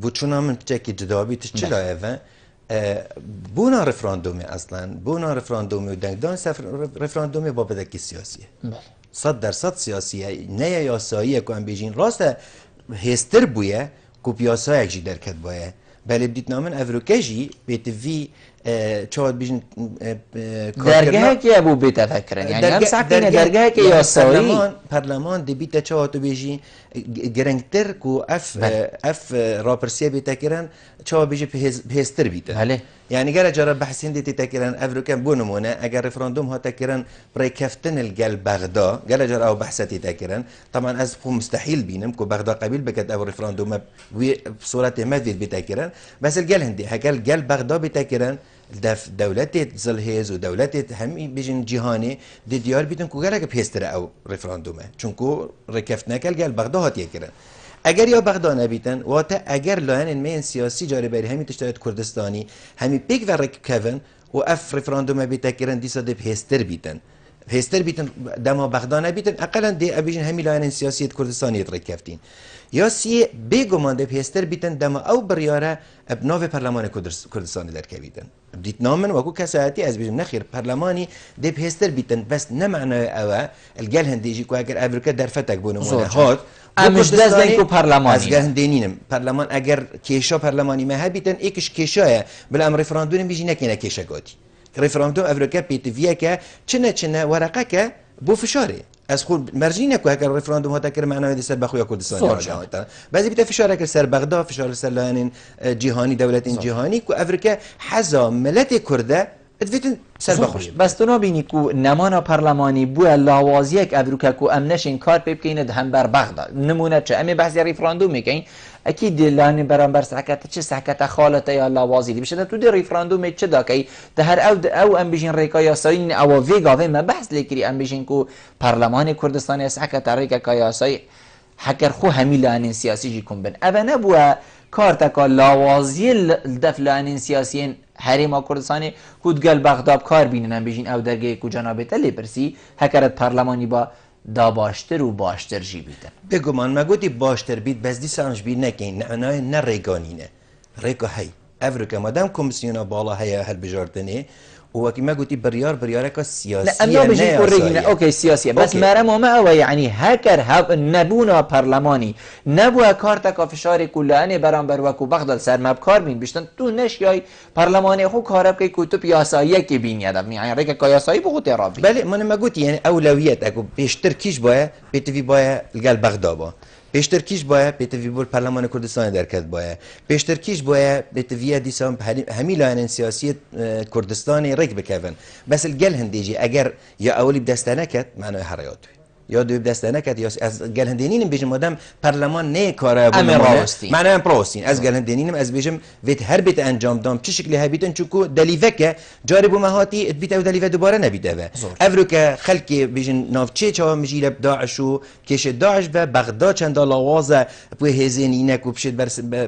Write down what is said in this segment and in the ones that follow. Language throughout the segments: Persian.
بوچونا من بتشكي جدابي تشتلا ايفا بونا رفراندومي اصلا بونا رفراندومي ودنگدان رفراندومي بابدكي سياسية 100% سياسية نيا ياسايية كو ام بيجين راستا هستر بويا كو بياسايك جي دركت بويا بل بديت نامن افروكاجي بيتفي چاد بیشن درگاه کی ابو بیت فکرن یعنی هم سعی درگاه کی یاسایی پارلمان دی بیت چاد تو بیشی گرنگتر کو اف راپرسیه بیت کرن چاد بیشی بهستر بیت بله يعني قال جرى بحثين دي تكرن افريكان بونمونا اگر ريفراندوم ها تكرن بري كفتن الجل بغداد قال جرى او بحثاتي تكرن طبعا ازفو مستحيل بينم كو بغداد قبيل بكت او ريفراندوم بصورة ما في بتكرن بس الجل هندي هكا الجل بغداد بتكرن دولتي زلهيز ودولتي همي بيجن جهاني دي ديار بيتن كو قالك بهستر او ريفراندوم چونكو ركفتنا الجل بغداد هات يكرن اگر یا بغداد نبیتن واتا اگر لاین المین سیاسی جاری بری همی تشتایت کردستانی همی پیک و رکوون و اف رفراندوم بیتا کرن دیسا دی بهستر بیتن دما بغداد نبیتن اقلا دی ابیجن همی لاین سیاسی کردستانی رکفتین یا سی بیگمان دی بهستر بیتن دما او بریاره ابناو پارلمان کردستانی در کبیتن بديت نامن وكو كساتي از بيجن نخير برلماني دي بهستر بيتن بس نمعنى اوا الجال هندي يجي كواكر افريكا درفتك بونو هات امش دزنكو برلماني از هندينينم برلمان اگر كيشا برلماني ما هبيتن ايكش كيشا بالامر ريفراندوم بيجي نكينا كيشا غوتي ريفراندوم افريكا بيتفياكا چنا ورقك بو فشاري از خود مرجینه که اگر رفراندوم ها تکر معنای سر بخویا کردستان جهان بعضی بیت فشار که سر بغداد فشار سر لانین جهانی دولت جهانی که افریقا حزا ملت کرده ادویتن سر بخوش بس تو نبینی که نمانا پارلمانی بو لاوازیه که افریقا که امنش این کار بکنه هم بر بغداد نمونه چه امی بحث رفراندوم میکنین اكيد لاني برامبر سحكت چه سحكت خالته يا لوازي دي بشه تو دي ريفراندوم چه داكي ده هر او ام بيجين ريكا ياساين او فيغا ما بحث لكري ام بيجين كو برلمان كردستان سحكت ريكا كياساي حكر خو همي لانين سياسي جيكم بن ابنا بو كارتك لوازي الدفلانين سياسيين حريم كردستان كود قال بغداد كار بينن ام بيجين او درگه كو جنابت لي برسي حكرت برلماني با دا باشتر و باشتر جی بیدن بگو من مگوتی باشتر بید بس دی سانش بید نکین نه ریگانینه ریگا هی افریقا مادام کمیسیونا بالا هیا هل بجاردنه و وقتی مگوتی بریار که سیاسیه نه بيجي كوريجنا اوكي سياسيه بس مرمو ما هو يعني هاكر هاب نبونا برلماني نبوها كارتا فشار كلانه برانبر وكو بغداد سر مبكار بين بيشتن تو نشياي برلماني خو كارب كي كتب ياسايه كي بين يدم يعني ريك كياساي بو ترابي بله من مگوتی يعني اولويات اكو بیشتر کیش باید بتوی باید الگل بغداد با بیشتر کیش باید بتوی بول پارلمان کردستان درکت باید بیشتر کیش باید بتوی دیسام همی لاین سیاسی کردستان ریک بکن بس الگل هندیجی اگر یا اولی بدستانه کت معنای حریاتوی یا دو بدستانه کت یا از گل هندینیم بیشم مادام پارلمان نه کاره بونه معنای ام پروستین از گل هندینیم از بیشم ویت هر بیت انجام دام چه شکلی هبیتن چوکو دلیوکه جاری بو مهاتی بیت او دلیو دوباره نبیده افریقا خلکی بیشن نافچه چا مجیل داعش و کش داعش و بغداد چند لوازه بو هزینینک و بشد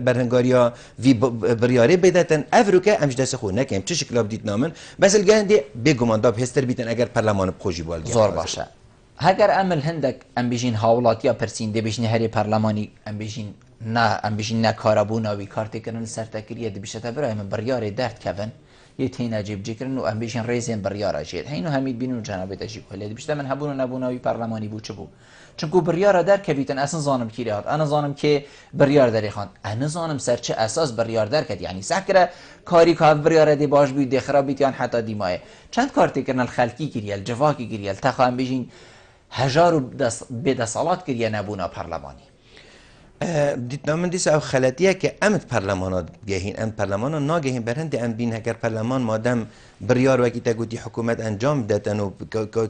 برهنگاریا وی بریاره بدتن افریقا امش دست خو نکیم چه شکلی بدیت نامن بس الگل هندی بگمان داب هستر بیتن اگر پارلمان بخوجی بالگی زور باشه هگر عمل هندك ام بيجين هاولات يا برسين دي بيجين هري برلماني ام بيجين نا كارابونا وي كارتي كرن سرتكريه دي بيشتا برايم بريار درت كفن يتين اجيب جكرن و ام بيجين ريزين بريار اجيت هينو هميد بينو جنابت اجيب كل دي بيشتا من هبون نبونا وي برلماني بو چبو چونكو بريار در كبيتن اصلا زانم كيريات انا زانم كي بريار دري خان انا زانم سر چه اساس بريار در كد يعني سكره كاري كا بريار دي باش بي دي خرابيت يان حتى دي ماي چند كارتي كرن الخلقي كيريال جواكي كيريال تخا ام بيجين هجار بده صالات كريا نبونا برلماني دیت نامن دیس او خلاتیه که امت پارلمانات گهین ام پارلمانات ناگهین برند ام بین هگر پارلمان مادام بریار وکی تگوتی حکومت انجام دادن و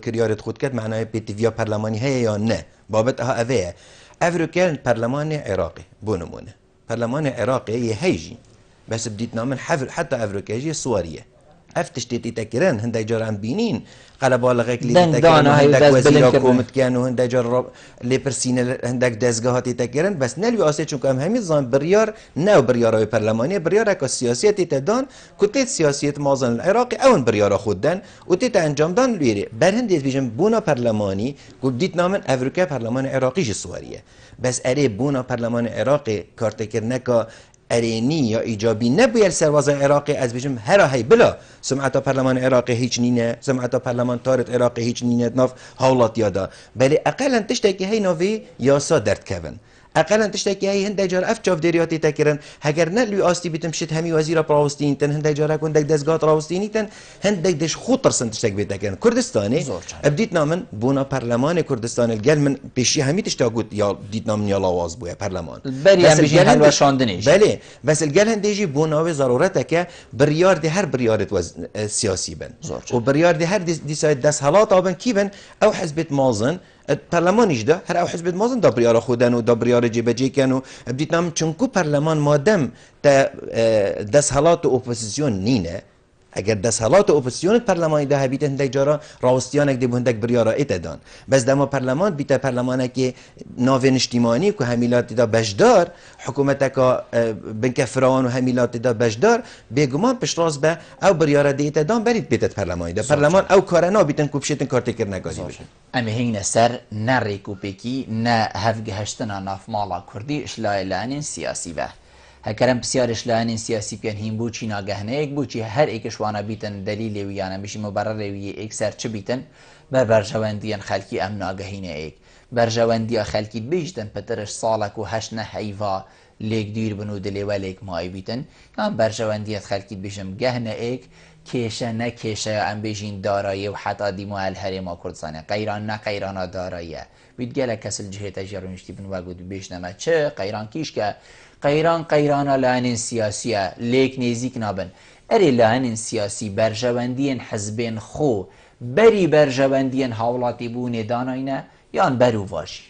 کریارت خود کرد معنای پیتویا پارلمانی هی یا نه بابت ها اوه افریقا پارلمان عراقی بونمونه پارلمان عراقی یه هیجی بس بدیت نامن حتی افریقا یه سواریه افتش تيتي تكرن هندك جار عم بينين قال بالغك اللي تكرن هندك وزير حكومت كانوا هندك جار لي برسين هندك دزگاهات تكرن بس نلوي اسه چون كم همي زان بريار نو برياراي برلماني بريار اك سياسيتي تدان كتله سياسيت مازن العراقي اون بريارا خودن وتيت انجام دان ليري برهند بيجن بونا برلماني قديت نامن افريقيا برلمان عراقي جسواريه بس اري بونا برلمان عراقي كارتكرنكا ارینی یا ایجابی نبوید سرواز عراقی از بیشم هر هی بلا سمعت پارلمان عراقی هیچ نینه سمعت پارلمان تارت عراقی هیچ نینه ناف حالات یادا بله اقلا تشتکی هی نوی یاسا درد کون اقلا تشتکی هی هند جار اف جاف دریاتی تکرن هگر نلوی آستی بیتم شد همی وزیر پراوستین تن هند جار کن دک دزگات راوستینی تن هند دک دش خطر سن تشتک بیت تکرن کردستانی ابدیت نامن بونا پارلمان کردستان الگل من پیشی همی تشتاقود یا دیت نامن یا لاواز بوده پارلمان بری هم بیشی حلوه شاندنیش بله بس الگل هندیجی بوناوی ضرورته که بریار ده هر بریارت سیاسی بن و بریار ده هر دیساید دست حالات آبن کی بن او حزبت مازن پارلمانیش ده هر او حزب مازن دا بریار خودن و دا بریار جیبه جی کن و بدیت نام چونکو پارلمان مادم تا دست حالات اپوزیسیون نینه اگر دست حالات اپوزیسیون پارلمانی ده هبیت هندک جارا راوستیانک دی هندک بریارا ایتدان بس دما پارلمان بیت پارلمانه که ناوین اجتماعی که همیلات دا بجدار حکومت کا بنک فرعون و همیلات دا بجدار بگمان پشراز به او بریارا دی ایتدان برید بیت پارلمانی ده پارلمان او کارنا بیتن کوبشتن کارت کرنا گازی بشه اما هین سر نری کوپکی نه هفگهشتنا ناف مالا کردی اشلایلان سیاسی به هکرم بسیار اشلایان سیاسی بیان هیم بوچی ناگهنه ایک بوچی هر ایکش وانا بیتن دلیل ویانا بشی مبرر وی ایک سر چه بیتن برجواندیان خلکی ام ناگهینه ایک برجواندیا خلکی بیجتن پترش سالک و هشنه حیوا لیک دیر بنو دلی و لیک مای بیتن یا برجواندیت خلکی بیشم گهنه ایک کیشه نه کیشه ام بیجین دارایی و حتی دیمو الهرما کردستانه قیران نه قیرانا داراییه بید گله کسل جهت جرونشتی بن وگود بیشنما چه قیران کیش که قیران لعن سیاسیه لیک نیزیک نابن اری لعن سیاسی برجواندین حزبین خو بری برجواندین حولاتی بونه داناینه یان برو واشی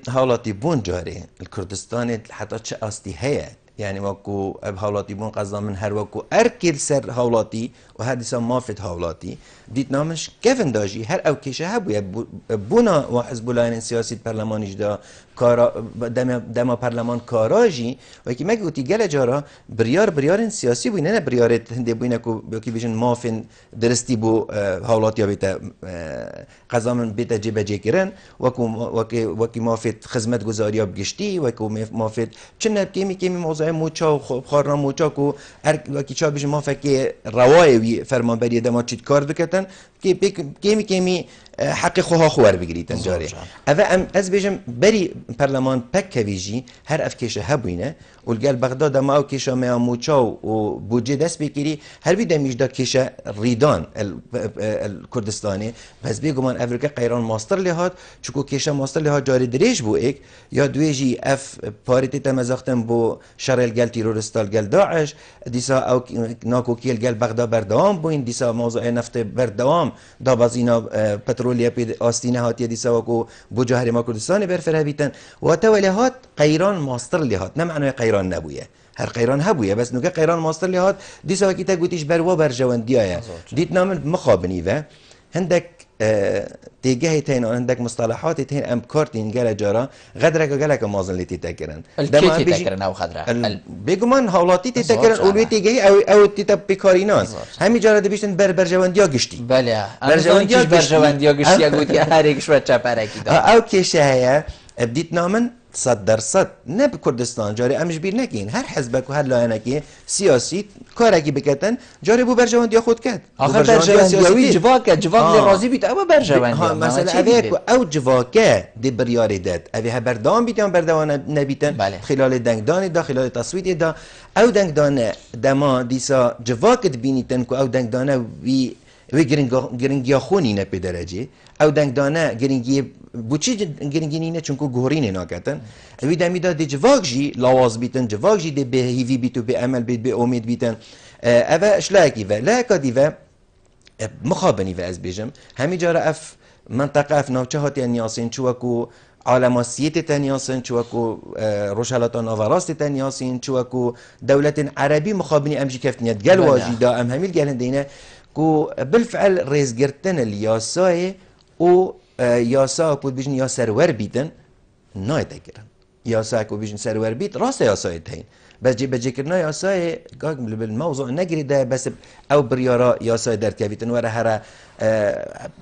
حولاتی بون جاری الکردستان حتی چه آستی هیه يعني وكو اب هاولاتي بون قصدا من هر وكو اركل سر هاولاتي وهذا مافت هاولاتي ديت نامش كيفن داجي هر او كيشه هبو بونا وحزب الله السياسي البرلمانيش دا كارا دما برلمان كاراجي وكي ما قلتي جل جارا بريار سياسي بو نه بريار هندي بو نكو بكي بيجن مافن درستي بو هاولاتي بيتا قصدا من بيتا جيبه جيكرن وكي مافت خدمت گزاريا بگشتي وكو مافت چنه كيمي موضوع موچا و خارنا موچا کو وکی چا بیش ما فکر روایوی فرمانبری دما چیت کار بکتن که کمی حق خوها خوار بگیریتن جاری. اوه از بیشم بری پارلمان پک کویجی هر افکیشه هبوینه ولگل بغداد ما او کیشه ما موچا و بودجه دست بگیری هر بی دمیج دا کیشه ریدان الکردستانی بس بیگمان افریقا قیران ماستر لهات چکو کیشه ماستر لهات جاری دریج بو ایک یا دویجی اف پاریتی تمزاختن بو شرل گل تیرورستال گل داعش دیسا او ناکو کیل گل بغداد بردوام بو این دیسا موضوع نفت بردوام دا بازینا پترولیا پید آستینه هاتی دیسا وکو بو جهر ما کردستانی برفره بیتن و تولیهات قیران ماستر لهات نه معنی قیران نبویه هر قیران هبویه بس نوکه قیران ماستر لهات دیسا وکی تا گوتیش بروا برجواندیه دیت نامن مخابنی و هندک تيجي تين عندك مصطلحات تين ام كارتين جالا جارا غدرك جالك مازن اللي تتذكرن الكيتي تذكرن او خضراء بيجمان هولاتي تتذكرن اولوي تيجي او تتب بكارينان همي جارا دبيشن برجوانديا قشتي بله برجوانديا قشتي اقول يا هاريك شويه چپرکی دا او كيشه هيا بديت نامن 100% نه به کردستان جاری امش بیر نکین هر حزبک و هر لایه سیاسی کاری بکتن جاری بو برجواندی خود کرد آخر برجواندی جواک راضی بیت او برجواندی ها مثلا او جواک دی بریاری داد اوی بردام بیتن بردوان نبیتن خلال دنگدان دا خلال تصویت دا او دنگدان دما دیسا جواک بینیتن کو او دنگدان وی گرینگیا خونی نه به درجه او دنگدانه گرینگی بوچی گرینگی نینه چونکو گورینه ناکتن وی دمی دا دی جواک جی لواز بیتن جواک جی دی به هیوی بیتو به عمل بیت به امید بیتن اوه اشلاکی و لاکا دی و مخابنی و از بیجم همی جاره اف منطقه اف نوچه هاتی نیاسین چوکو عالماسیت تنیاسین چوکو روشالاتان آوراست تنیاسین چوکو دولت عربی مخابنی امجی کفتنیت گل واجی دا ام همیل گلن دینه کو بالفعل رئیسگرتن الياسای و یاسا کو بیشن یا سرور بیتن نه تکرن یاسا کو بیشن سرور بیت راست یاسای تین بس جی بجکرنا یاسای گاگ بالموضوع نگری ده بس او بریارا یاسای در کویتن وره هر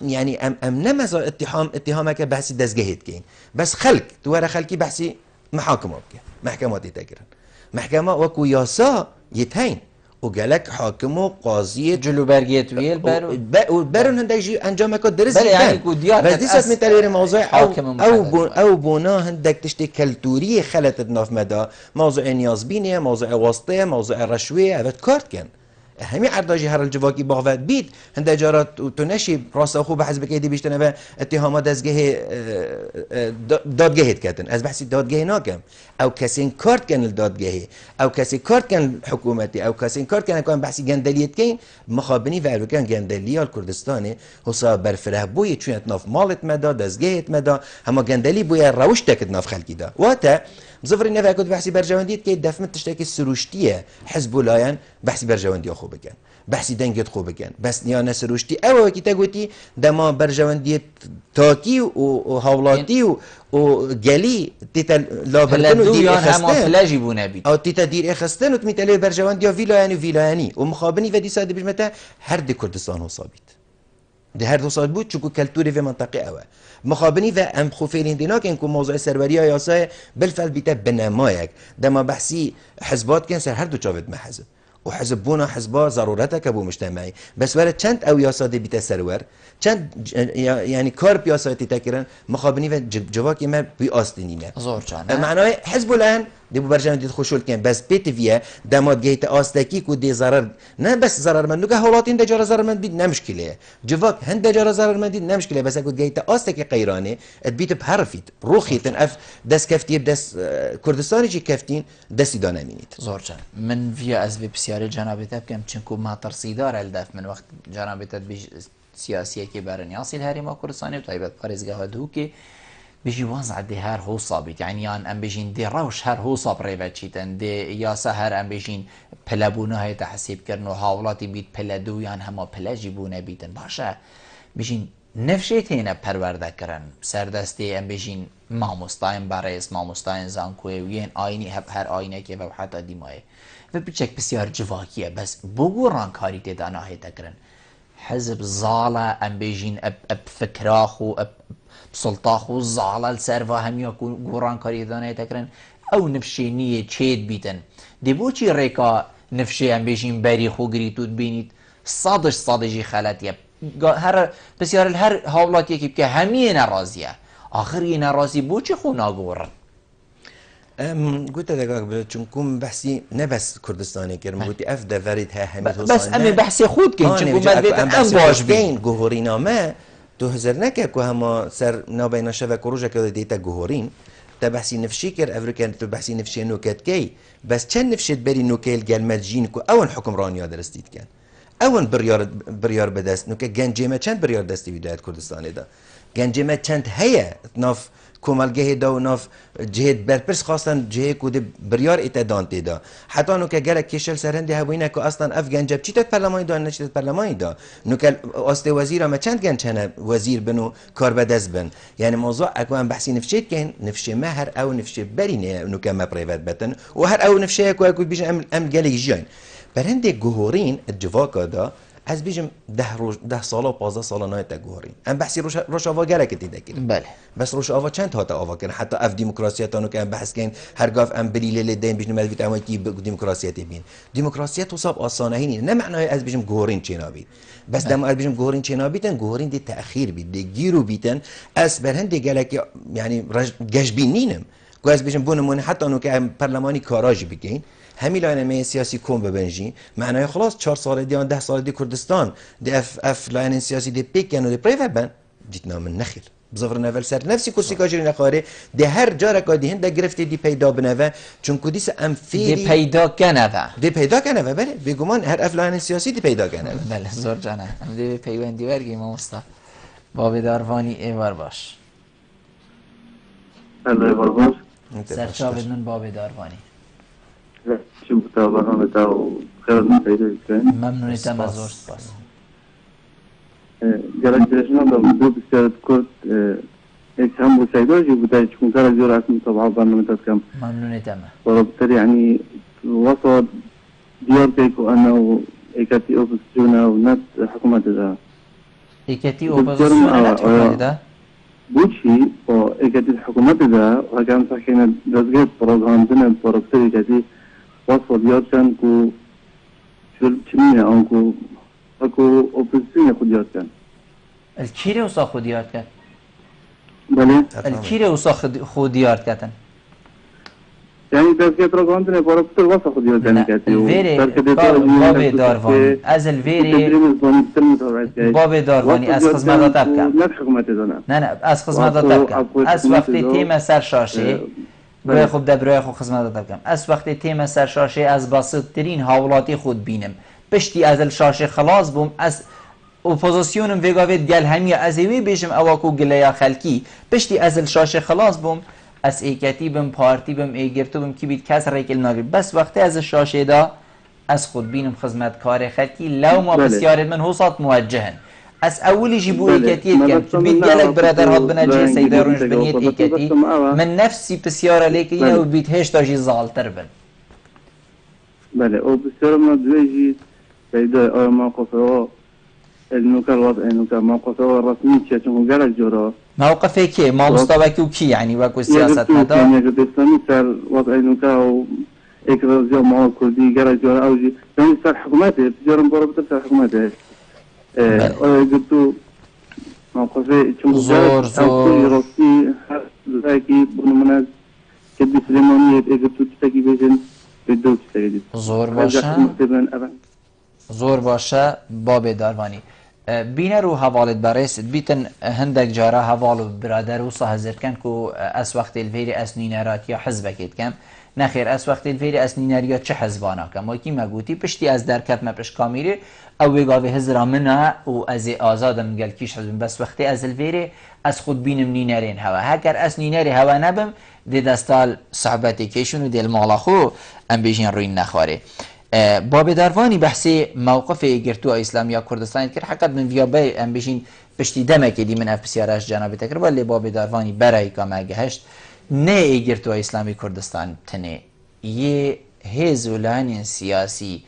يعني ام نمز اتهامك بحثي دزجهت كين بس خلق توارا خلقي بحثي محاكمه بك محكمه تتاكرن محكمه وكو ياسا يتهين وقالك حاكم وقاضي جلو برگیت ویل برون هندك جي انجام كو درس بله يعني كوديار بس دي سات مثال موضوع حاكم او بونا هندك تشتي كالتوريه خلت ناف مدى موضوع نيازبينيه موضوع واسطه موضوع رشوه هذا كارت كان همي عرداجي هر الجواكي باغوات بيت هند جارات تنشي راس اخو بحسب كيدي بيشتنبه اتهامات دزگه دادگه كاتن از بحث دادگه ناكم او كاسين كارت كان الدادگه او كاسي كارت كان حكومتي او كاسين كارت كان بحث جندليت كين مخابني و كان جندليه الكردستاني هو برفره بوي چون ناف مالت مدا دزگه مدا اما جندلي بوي روش تك ناف خلقي دا واتا مزفر النفع كنت بحثي برجوانديت كي دفمت تشتكي السروشتيه حزب الله بحثي برجواندي خو بكن بحثي دنگت خو بكن بس نيانا سروشتي او كي تقولتي دما برجوانديت تاكي وهولاتي وجلي تيتا لابرتن دير اخستن او تيتا دير اخستن وتميتالي برجواندي فيلاياني ومخابني ودي ساد بجمتا هر دي كردستان هو صابت ده هر دو سال بود چون کلتوری و منطقه اوه مخابنی و ام خوفیلین دینا که اینکو موضوع سروری ها یاسای بالفعل بیتا بنمایک دما بحثی حزبات کن سر هر دو چاوت محزب و حزب بونا حزبا ضرورته که بو مجتمعی بس ولی چند او یاساده بیتا سرور چند يعني كارب ياساتي تاكرن مخابني و جواكي ما بي آستنينه زور جانه معناه حزب الان دي برجان دي خوشول كان بس بيت فيا دامات جيت آستكي كو دي ضرر نه بس ضرر من نوكا هولاتين ده جرا ضرر من بيد نمشكله جواك هند جرا ضرر من بيد نمشكله بس اكو جيت آستكي قيرانه ادبيت بحرفيت روخيتن اف دس كفتي بدس كردستاني جي كفتين دس دانمينيت زور جان من فيا از بسياري جنابته كم چنكو ما ترصيدار الدف من وقت جنابته بيج سياسية که برنياصي الهرم كردستاني وطيبت بارزگاه هدو که بيجي وضع دي هر هو صابت يعني ام بيجين دي روش هر هو صاب ريبتشيتن دي ياسا هر ام بيجين پلبونه های تحسيب كرن و حاولاتي بيت پلدو يان هما پلجي بونه بيتن باشا بيجين نفشيت هنا پرورده کرن سردستی ام بيجين ماموستاين باريس ماموستاين زانكوه وين آيني هر آينه که و حتى ديماي و بيچك بسيار جواكيه بس بوگو رانكاري تدانا هيتا کرن حزب زالة ام بيجين اب فكراخو اب سلطاخو زالة السرفا هم يكون قران كاري دانا تكرن او نفشي نية تشيد بيتن دي بوچي ريكا نفشي ام بيجين بريخو قريتو تبينيت صادجي خالات هر بسيار الهر هاولات يكي بك همين رازية آخر ين رازي بوچي خو ناقورن قلت لك چونكم بحثي نبس كردستاني كرم قلت افدا فريد ها همي بس امي بحثي خود كين چونكم بدبيت ام باش بين جوهرينا ما تهزر نكا كو هما سر نابينا شفا كروجا كده ديتا جوهرين تا بحثي نفشي كر افريكان تو بحثي نفشي نوكات كي بس چن نفشت بري نوكيل قال جين كو اون حكم رانيا درستيت كان اون بريار بدست نوكا گنجيما چند بريار دستي بداية كردستان دا گنجيما چند هيا ناف کومالگه دا و ناف جهت برپرس خواستن جهت کود بریار اتدان تیدا حتی نو که گره کشل سرهنده هبوینه که اصلا اف گنجب چی تد پرلمانی دا نچی تد پرلمانی دا نو که آست وزیر اما چند گنج هنه وزیر بنو کار بدست بن یعنی موضوع اکو هم بحثی نفشید که نفشه ما هر او نفشه برینه نو که ما پریوت بتن و هر او نفشه اکو بیشن ام گلی جاین برنده گوهرین الجواکا دا از بیشم 10 سال و 15 سال نایت گوهرین ام بحثی روش آوا گره که تیده کرد بله بس روش آوا چند هاتا آوا کرد حتی اف دموکراسیتانو که ام بحث کن هرگاه ام بلیل لدین بیشن مدویت اما کی دموکراسیت بین دموکراسیت حساب آسانه هینی نه معنای از بیشم گوهرین چینا بید بس دم از بیشم گوهرین چینا بیتن گوهرین دی تأخیر بید دی گیرو بیتن از برهند دی گلکی یعنی گشبین نینم گو از بیشم بونمون حتی انو که پارلمانی کاراج بگین همین لاینه سیاسی کم ببنجی معنای خلاص 4 سال دیان 10 سال دی کردستان دی اف لاینه سیاسی دی پیکن و دی پریوت بن دیتنا من نخیر بظفر نفل سر نفسی کرسی کاجری نخاره دی هر جاره که دی هنده گرفته دی پیدا بنوه چون کدیس ام فیری دی پیدا کنه بله بگمان هر اف لاینه سیاسی دی پیدا کنه بله زور جانه هم دی پیوندی برگی ما مصطفی باب داروانی ایوار باش ایوار باش سرچاوید من باب داروانی شو متابعة بتاعه خير من فايدة كان ممنون تمام زور سپاس جالك جلسنا دو بسيارة كرد ايش هم بسايدوش وبداية تكون كارا جورة متابعة برنامجات كم ممنون تمام وبالتالي يعني وصل ديار بيكو انا وايكاتي اوبسيونا ونات حكومة دا ايكاتي اوبسيونا ونات حكومة دا بوشي وإجت الحكومات ده وكان صحينا دزجت بروغاندنا بروكتري كذي وصل يوتشان كو شو تشمينا أنكو أكو أوبزيسيون خديات كان الكيري وصا خوديات كات بله الكيري وصا خوديات كاتن يعني دزجت بروغاندنا بروكتري وصل خديات كان كذي الفيري بابي دارواني از الفيري بابي دارواني از خدمات تبكم نه حکومت دونه نه از خدمات تبكم از وقتی تیم سر شاشه برای خود برای خود خدمات تبكم از وقتی تیم سر شاشه از بسیط ترین حوالاتی خود بینم پشتی از الشاشه خلاص بوم از اپوزیسیونم ویگاوید گل همی از ایوی بیشم اواکو گلیا خلکی پشتی از الشاشه خلاص بوم از ایکتی بم پارتی بم ایگرتو بم کی بید کس ریکل ناگیر بس وقتی از الشاشه دا از خود بینم خدمتکار خلکی لو ما بسیار من حوصات موجهن از اولی جیبو ایکتیت کن بید گلک برادر هات بنجه سیده رونش بنیت ایکتی من نفسی بسیار لیکی و بید هشتا جی زالتر بن بله او بسیار من دویجی سیده آیا موقفه النوكا الوضع النوكا موقفه الرسمي چون گلک جورا موقفه که ما مستوى کی يعني وكو سياسة مدار يعني الإسلامي صار وضع النوكا و إكرازيا مع كردي گلک جورا أو جي يعني صار حكومته بجورم برابط صار حكومته قلتو موقفه چون زور راسي زاكي بنمناز كدي سليمانية قلتو تتاكي بيجن بدو تتاكي زور باشه باب داروانی بینه رو حوالت برست بیتن هندک جاره حوالو برادر و صاحب کن که از وقت الفیری اسنینرات یا حزبکت کم نخیر از وقت الفیری اسنینرات چه حزبانا کم و کی مگوتی پشتی از درکت مپش کامیری او ویگاوی هزرا منه و از آزادم گل کیش حزبم بس وقتی از الفیری از خود بینم نینرین هوا هکر از نینری هوا نبم دی دستال صحبتی کشون و دی المالاخو ام بیجین روی نخواره باب داروانی بحثی موقف گرتو اسلامی کردستان کرد حقیقت من ویابه ام بشین پشتی دمه کدی من اف بسیارش جناب تکر ولی باب داروانی برای کام گهشت نه گرتو اسلامی کردستان تنه یه هزولان سیاسی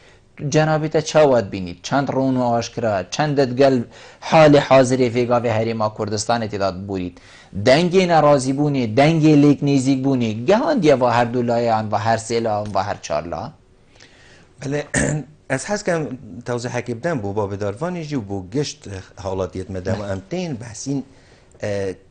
جناب تا چاوت بینید چند رون و آشکرا چند دگل حال حاضری فیگاوی حریم کردستان تعداد بورید دنگ ناراضی بونی دنگ لیک نیزیک بونی گهان دیا و هر دولایان و هر سیلا و هر چارلا بله از حس کم توضیح حکی بدم بو باب داروانی جو بو گشت حالاتیت مدام امتین بحثین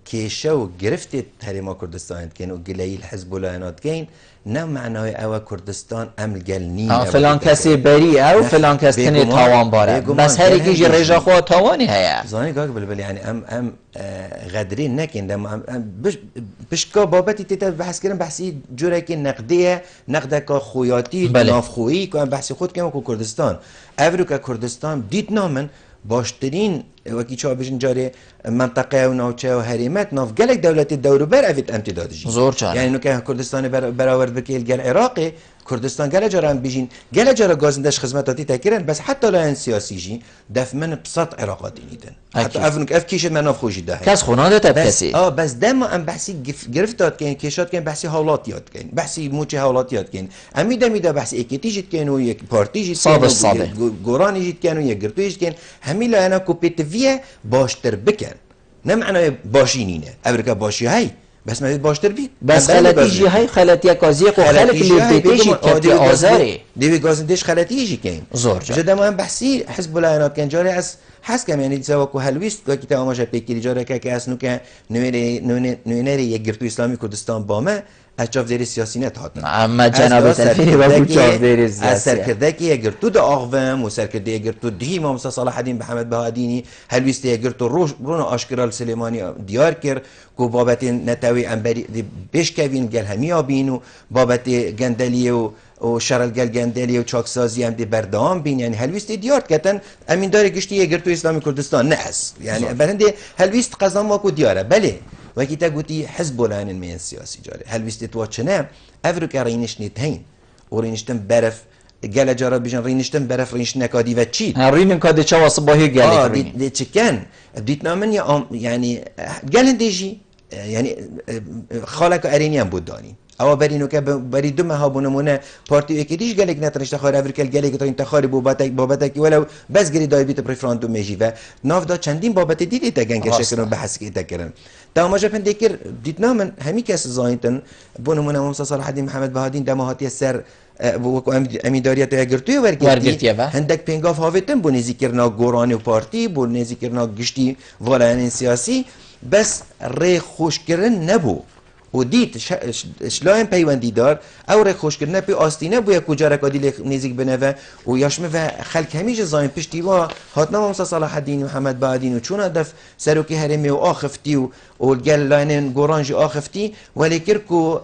کیشه و گرفت حریم کردستان کن و گلایل حزب الله کن نه معنای او کردستان عمل گل نیم فلان کسی بری او فلان کسی تنی تاوان باره بس هر کی جی رجا خو تاوانی هيا زانی گاگ بل یعنی ام غدرین نکن دم بشکا بابتی تیتا بحث کردن بحثی جوره که نقدیه نقده که خویاتی نافخویی که بحثی خود کنم که کردستان اولو که کردستان دید نامن باشترین وکی چه بجن جاری منطقه و نوچه و حریمت ناف گلک دولت دورو بر اوید امتدادش زور چانه یعنی نو که کردستان برآورد بکیل گل عراقی کردستان گله جاره هم بجین گله جاره گازندش خدماتی تکرن بس حتی لاین سیاسی جی دف من بسط عراقاتی نیدن حتی افنک اف کیش من ناف خوشی ده کس خوناده تب کسی بس دم ام بحثی گرفتات کن کشات کن بحثی حالاتیات کن بحثی موچه حالاتیات کن امیده میده بحثی اکتیجت کن و یک پارتیجت کن و گورانیجت کن و یک گرتویجت کن همین لاینا کوپیتویه باشتر بکن نه معنای باشینینه امریکا باشی های بس ما باشتر بید بس خلطی جی های خلطی کازیق و خلق اللي بتيجي كتي آزاري دیوی گازندش خلطی جی کن زور جدا مهم بحثی حزب الله اینا کن جاری از حس کم یعنی سوا کو هلویست که تا ما پیکری جاره که اسنو که نوینری یک گرتو اسلامی کردستان بامه از جافدری سیاسی نتهات اما جناب تنفیری و بود جافدری سیاسی از سرکرده که یک گرتو دا آغوام و سرکرده یک گرتو دهی امام صلاح الدین محمد بهادینی هلویست یک گرتو رون آشکرال سلیمانی دیار کرد که بابت نتاوی انبری بشکوین گل همی آبین و بابت گندلی و شرل گل گندلی و چاکسازی هم دی بردام بین یعنی هلویست دیار کتن امین داره گشتی یک گرتو اسلامی کردستان نه هست یعنی برنده هلویست قضا ما کو دیاره بله وکی تا گویی حزب الله من سیاسی جاره هلویست تو چنه افریقا رینش نتهین و رینشتن برف گل جارا بیشن رینشتن برف رینش نکادی و چی رینم کادی چه واسه باهی گلی رین دی چکن دیت نامن یا یعنی گل دیجی یعنی خالق ارینی هم بود دانی او برینو که بری دو ماه بونمونه پارتی یکیش گلک نترشت خار افریقا گلک تو انتخابی بابت ولو بس گری دای بیت پرفراندوم میجی و ناف دا چندین بابت دیدی تگن که شکرن بحث کی تکرن تا ما جفن دیگر دیدنا من همی کس زاینتن بونمونه موسی صلاح الدین محمد بهادین دماهاتی سر و امیداریت اگرتوی ورگرتی هندک پنگاف هاویتن بو نزیکرنا گورانی و پارتی بو نزیکرنا گشتی والایان سیاسی بس ری خوش کردن نبو و دید شلایم پیوندی دار او ری خوش کردن پی آستینه بو یک کجا رکادی نزیک بنوه و یاشمه و خلق همیشه زاین پشتی و هاتنا موسی صلاح الدین محمد بهادین و چون هدف سروکی هرمی و آخفتی و گل لاینن گورانج آخفتی ولی کرکو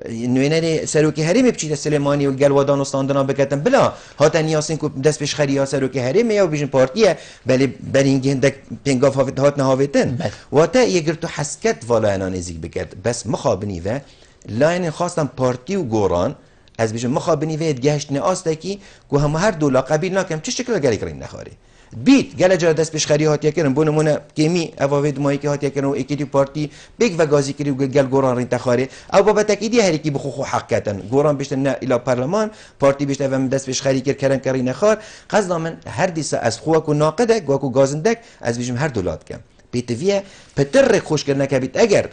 نوینه سروکی هرمی بچید سلیمانی و گل ودان و استاندنا بکتن بلا هاتن یاسین کو دست پیش خریا سروکی هرمی و بیشن پارتیه بلی برینگی هندک پنگاف هاتنا هاویتن و تا یگر تو حسکت والا انا نزیک بکت بس مخابنی و لاین خواستم پارتی و گوران از بیشن مخابنی و گشت ناستکی کو هم هر دولا قبیل ناکم چه شکل گلی کرین نخاره بیت گله جا دست پیش خری هاتیا کردن بونمونه کمی اوید مایی که هاتیا کردن و اکیدی پارتی بیگ و گازی کردی و گل گوران رین تخاره او بابت اکیدی هر کی بخو حق کردن گوران بیشتر نه الی پارلمان پارتی بیشتر و دست پیش خری کردن کاری نخار قصد من هر دیسه از خو کو ناقدک و کو گازندک از بیشم هر دولت کم بیتویه پتر خوش کردن که بیت اگر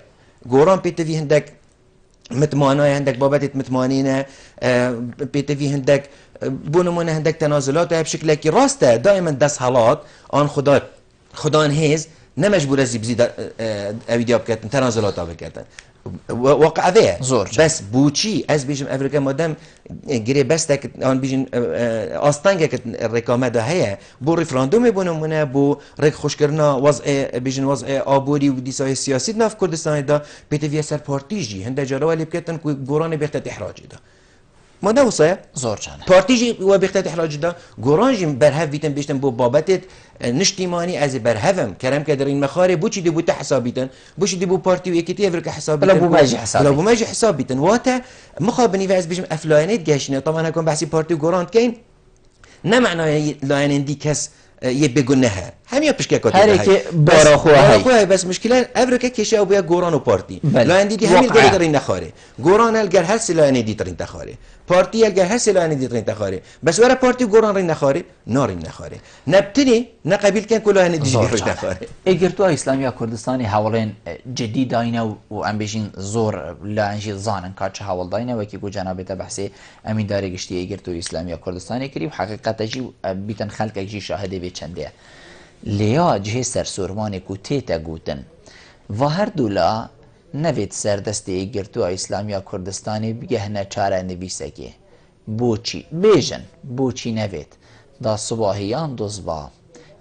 گوران بیتوی هندک متمانای هندک بابت متمانینه بیتوی هندک بونمونه هندک تنازلات و بشکل که راسته دائما دست حالات آن خدا انهیز نمجبور از بزید اویدیاب کردن تنازلات ها بکردن واقع زور بس بوچی از بیشم افریقا مادم گری بستک آن بیشن آستانگه که رکامه ده هیا بو رفراندوم بونمونه بو رک خوش کردن وضع بیشن وضع آبوری و دیسای سیاسی ناف کردستان دا بیتوی سر پارتیجی هنده جراولی بکردن که گوران بخت احراجی دا ما نوصيه زور جانه پارتیجی و بخت احراج دا گورانجی برهف بیتن بیشتن بو بابت نشتیمانی از برهفم کرم که در این مخاره بو چی دی بو تحسابیتن بو چی دی بو پارتی و یکیتی افریقا حسابیتن بلا بو ماجی حسابیتن واتا مخابنی و از بیشم افلاینیت گشنه طبعا هکون بحثی پارتی و گوراند کین نه معنای لاینن دی کس یه بگنها همیا پشکاکات هر کی باراخواه بس مشکل افریقا کشه بیا گوران و پارتی لاین دی همین داره در این نخاره گوران الگر هر سلاین دی ترین تخاره پارتی الگر هر سلاین دی ترین تخاره بس ورا پارتی گوران رین نخاره نارین نخاره نبتنی نقبیل کن کلا هن دی رین نخاره اگر تو اسلامی کردستانی حوالین جدی داینه و ام بیشین زور لانجی زانن کاچ حوال داینه و کی گو جناب ته بحث امین داره گشتی اگر تو اسلامی کردستانی کری حقیقت جی بیتن خلق جی شاهده به چنده لیا جه سرسورمان کو تیتا گوتن و هر دولا نوید سردستی ایگرتو اسلامی کردستانی بگهنه چاره نویسه که بوچی بیجن بوچی نوید دا صباحیان دوزبا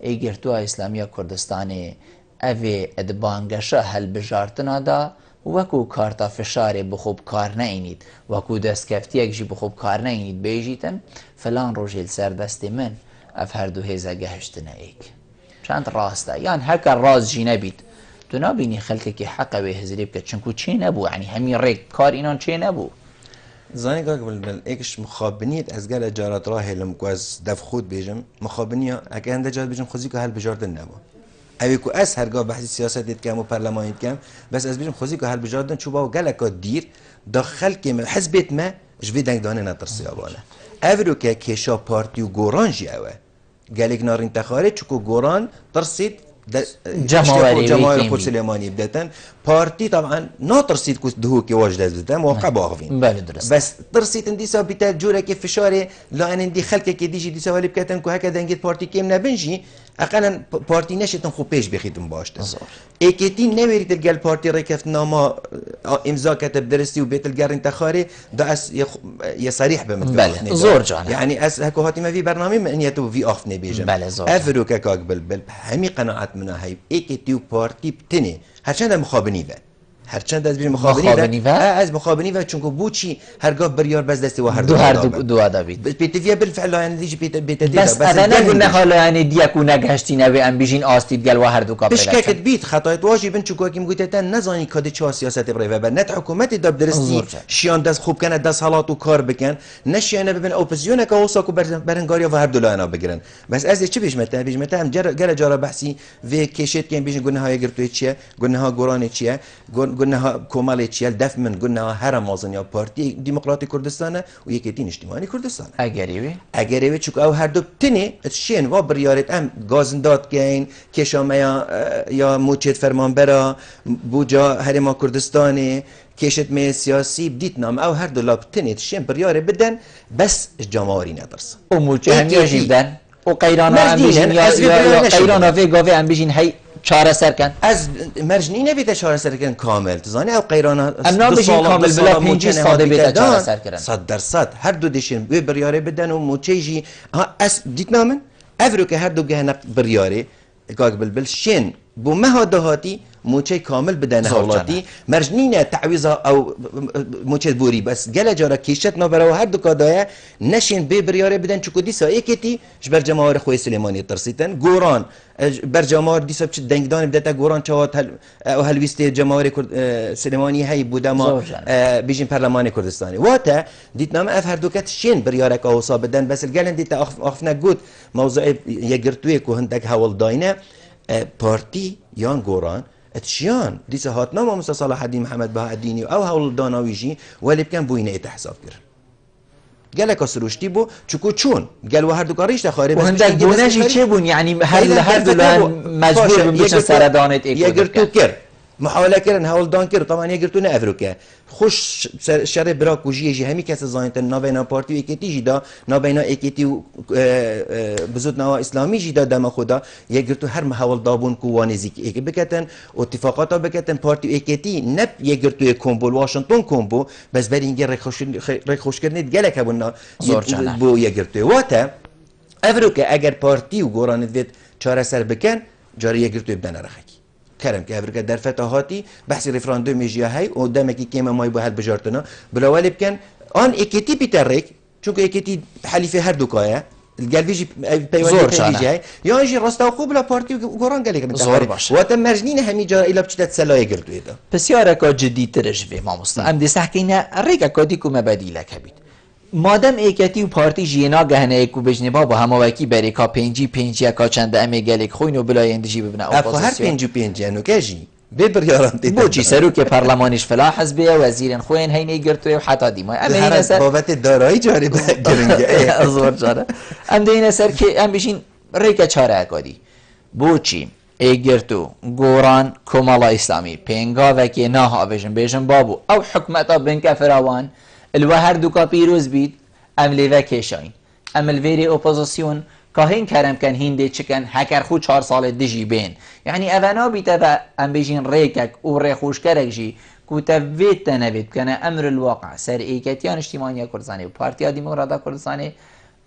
ایگرتو اسلامی کردستانی اوی ادبانگشه هل بجارتنا دا وکو کارتا فشار بخوب کار نینید وکو دستکفتی اگجی بخوب کار نینید بیجیتن فلان روژیل سردستی من اف هر دو هیزه گهشتنه ایک چند راسته یعنی هکر راز جی نبید تو نبینی خلقه که حقه به هزری بکد چنکو چی نبو یعنی همین ریک کار اینان چی نبو زانی که بل ایکش مخابنیت از گل جارات راه لم کو از دف خود بیجم مخابنیا اگه هنده جات بیجم خوزی که هل بجاردن نبو اوی کو از هرگاه بحث سیاست دید کم و پارلمانی کم بس از بیجم خوزی که هل بجاردن چوبا و گل که دیر داخل که حزبت ما جوی دنگ دانه نترسی آبانه افرو که کشا پارتی و گورانجی اوه گلک نارین تخاره چکو گوران ترسید جماهير خود سليماني بدأتن بارتي طبعا نا ترسيت كوس دهو كي واجد بدأتن موقع باغفين بس ترسيت اندي سا بيتال جورا كيف فشاري لا ان اندي خلقه كي ديجي دي سوالي بكاتن كو هكذا انجيت بارتي كيم نبنجي اقلا بارتي نشتن خو بيش بخيتم باشتن ايكيتي نويريت الجال بارتي ركفت ناما امضاء كتب درستي وبيت الجار انتخاري ده اس يصريح بمثل زور جانا يعني اس هكو هاتي ما في برنامج من يتو في اخ نبيجم افرو كاك بل همي قناعات منها هاي ايكيتي بارتي بتني هرچند مخابني و هرچند از بین مخابنی و از مخابنی و چون که بوچی هرگاه بریار بس دستی و هر دو آدابید بیتویه بالفعل یعنی دیجی بیت بس انا نقول نخاله یعنی دیکو نگهشتی نوی ام بیجین آستید گل و هر دو کابل بشکت بیت خطایت واجبن چون که میگویتن نزانی کد چه سیاست بره و نت حکومت داب درستی شیان دست خوب کنه دست حالات و کار بکن نشیانه ببین اپوزیسیون که اوسا کو برنگاریا و هر دو لانا بگیرن بس از چه بیشمته هم گل جارا بحثی و کشت که بیجین گناه های گرتوی چیه گناه ها گوران چیه قلنا كومالي تشيل دف من قلنا هرم وازنيا بارتي ديمقراطي كردستان ويكيتين اجتماعي كردستان اگریوی اگری چون او هر دو تنی شین و بریارت ام گازنداد کین کشام یا موچت فرمانبرا بوجا هرما کردستانی کشت می سیاسی بدیت نام او هر دو لاب تنی شین بریاره بدن بس جماهری ندرس و موچه هم یا جیبدن و قیرانا هم مردینن، بیشین یا از ویدیو نشدن. قیرانا وی گاوه هم بیشین هی چاره سر کن از مرجنی نبیده چهار سر کردن کامل تزانی او قیرانا امنا بجین کامل بلا 5 ساده بیده چاره سر کردن 100% هر دو دیشین به بریاره بدن و موچه جی اس دیت نامن افرو که هر دو گهنه بریاره گاگ بلبل شین بو مها دهاتی موچه کامل بدن حالاتی مرجنینه تعویضا او موچه بوری بس گله جارا کیشت نبرا و هر دو کادایه نشین به بریاره بدن چکو دیسا ایکتی جبر جماهر خوی سلیمانی ترسیتن گوران بر جماهر دیسا بچه دنگدان بدتا گوران چوات او هلویست جماهر سلیمانی هی بوده ما بیجین پرلمان کردستانی واتا دیت نام اف هر دو کت شین بریاره که اوصا بدن بس الگلن دیتا اخفنا گود موضوع یگرتوی که هندک حوال داینه پارتی یان گوران اتشيان ديسا هاتنا ما مستر صلاح الدين محمد بها الديني او هول داناويجي واللي كان بوينه حساب كر قالك سروشتي بو چكو چون قال و هر دو کاریش تخاره و هندک دونجی چه بون یعنی هر دو مجبور بشن سردانت يقرتو كر محاولة كرن هول دان كر طبعا يقرتو نه افروكا خوش شر براك وجي جي همي كاس زاينت نابينا بارتي ايكيتي جدا نابينا ايكيتي بزود نوا اسلامي جدا دم خدا يقرتو هر محاول دابون كو وانزيك ايك بكتن واتفاقات بكتن بارتي ايكيتي نب يقرتو كومبو واشنطن كومبو بس برينجي رخوش كرنيت جالك ابونا بو يقرتو واتا افروكا اگر بارتي وغوران ديت چاره سر بكن جاري يقرتو بدن رخكي كرم که افریقا در فتاحاتی بحث رفراندوم جیا هی و دمکی کیم مای به هل بجارتنا بلا ولی بکن آن اکیتی بیترک چون که اکیتی حلیفه هر دوکایه الجلفيجي بيوالي يا يجي راستا خوب لا بارتي وقران قال لك زور باش وتم مرجنين همي جا الى بتشتت سلاي قلتو هذا بسيارة كا جدي ترجفي ما مصطفى ام دي سحكينا ريكا كوديكو مباديلا كبيد مادم ایکتی و پارتی جینا گهنه ایکو بجنه بابا همه وکی بری که پنجی کا چند امه گلک خوین و بلای اندجی ببنه افا هر پنجی انو کجی ببر یارم تیتا بوچی سرو که پارلمانش فلاح حزبیه وزیرن خوین هینه گرتوی و حتی دیمای ام هینه سر بابت دارایی جاری گرنگه ازور جاره ام دینه سر که ام بشین ریکه چاره اکادی بوچی ایگرتو گوران کمالا اسلامی پنگا وکی ناها بجن بابو او حکمتا بنک فراوان الوهر دوكا بيروز بيد ام ليفا كيشاين ام الفيري اوبوزيسيون كاهين كرم كان هيندي چكن هكر خو 4 سال دجي بين يعني اوانا بيتا ام بيجين ريكك و ريخوش كرك جي كوتا فيت نبيت كان امر الواقع سر ايكتيان اجتماعية كردستاني و بارتيا ديمقراطا كردستاني